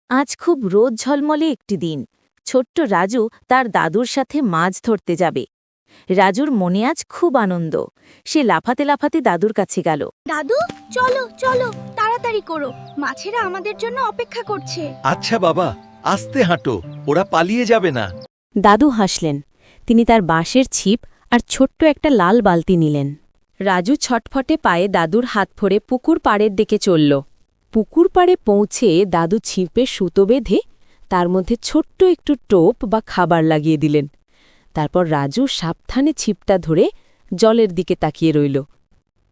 আজ খুব রোদ ঝলমলে একটি দিন। ছোট্ট রাজু তার দাদুর সাথে মাছ ধরতে যাবে। রাজুর মনে আজ খুব আনন্দ। সে লাফাতে লাফাতে দাদুর কাছে গেল। দাদু, চলো চলো, তাড়াতাড়ি করো, মাছেরা আমাদের জন্য অপেক্ষা করছে। আচ্ছা বাবা, আস্তে হাঁটো, ওরা পালিয়ে যাবে না। দাদু হাসলেন। তিনি তার বাঁশের ছিপ আর ছোট্ট একটা লাল বালতি নিলেন। রাজু ছটফটে পায়ে দাদুর হাত ধরে পুকুর পাড়ের দিকে চলল। পুকুর পাড়ে পৌঁছে দাদু ছিপে সুতো বেঁধে তার মধ্যে ছোট্ট একটু টোপ বা খাবার লাগিয়ে দিলেন। তারপর রাজু সাবধানে ছিপটা ধরে জলের দিকে তাকিয়ে রইল।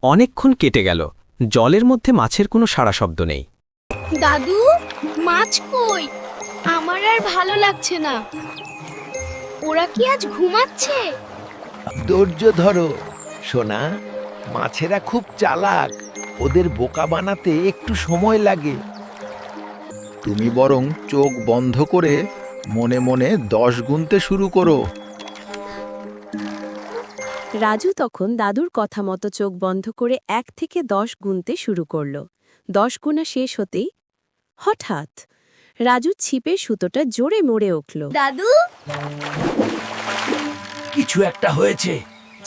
অনেকক্ষণ কেটে গেল, জলের মধ্যে মাছের কোনো সাড়া শব্দ নেই। দাদু, মাছ কই? আমার আর ভালো লাগছে না। ওরা কি আজ ঘুমাচ্ছে? ধৈর্য ধরো সোনা, মাছেরা খুব চালাক, ওদের বোকা বানাতে একটু সময় লাগে। তুমি বরং চোখ বন্ধ করে মনে মনে 10 গুনতে শুরু করো। রাজু তখন দাদুর কথা মতো চোখ বন্ধ করে 1 থেকে 10 গুনতে শুরু করল। 10 গুণা শেষ হতেই হঠাৎ রাজু ছিপের সুতোটা জোরে মরে উঠল। দাদু, কিছু একটা হয়েছে।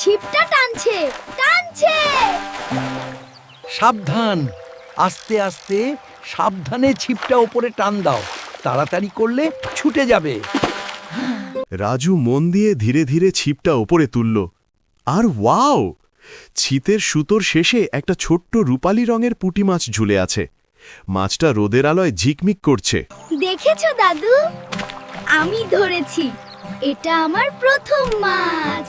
ছিপটা টানছে টানছে। সাবধান, আস্তে আস্তে সাবধানে ছিপটা উপরে টান দাও, তাড়াতাড়ি করলে ছুটে যাবে। রাজু মন দিয়ে ধীরে ধীরে ছিপটা ওপরে তুলল। আর ওয়াও! ছিতের সুতোর শেষে একটা ছোট্ট রূপালী রঙের পুঁটি মাছ ঝুলে আছে। মাছটা রোদের আলোয় ঝিকমিক করছে। দেখেছো দাদু, আমি ধরেছি। এটা আমার প্রথম মাছ।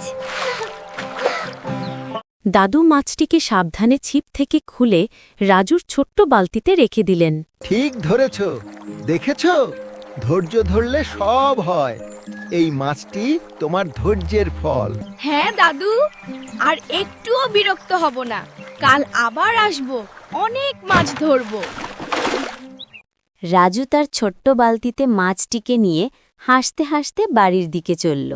দাদু মাছটিকে সাবধানে ছিপ থেকে খুলে রাজুর ছোট্ট বালতিতে রেখে দিলেন। ঠিক ধরেছ, দেখেছো, ধৈর্য ধরলে সব হয়। এই মাছটি তোমার ধৈর্যের ফল। হ্যাঁ দাদু, আর একটুও বিরক্ত হব না। কাল আবার আসবো, অনেক মাছ ধরবো। রাজু তার ছোট্ট বালতিতে মাছটিকে নিয়ে হাসতে হাসতে বাড়ির দিকে চলল।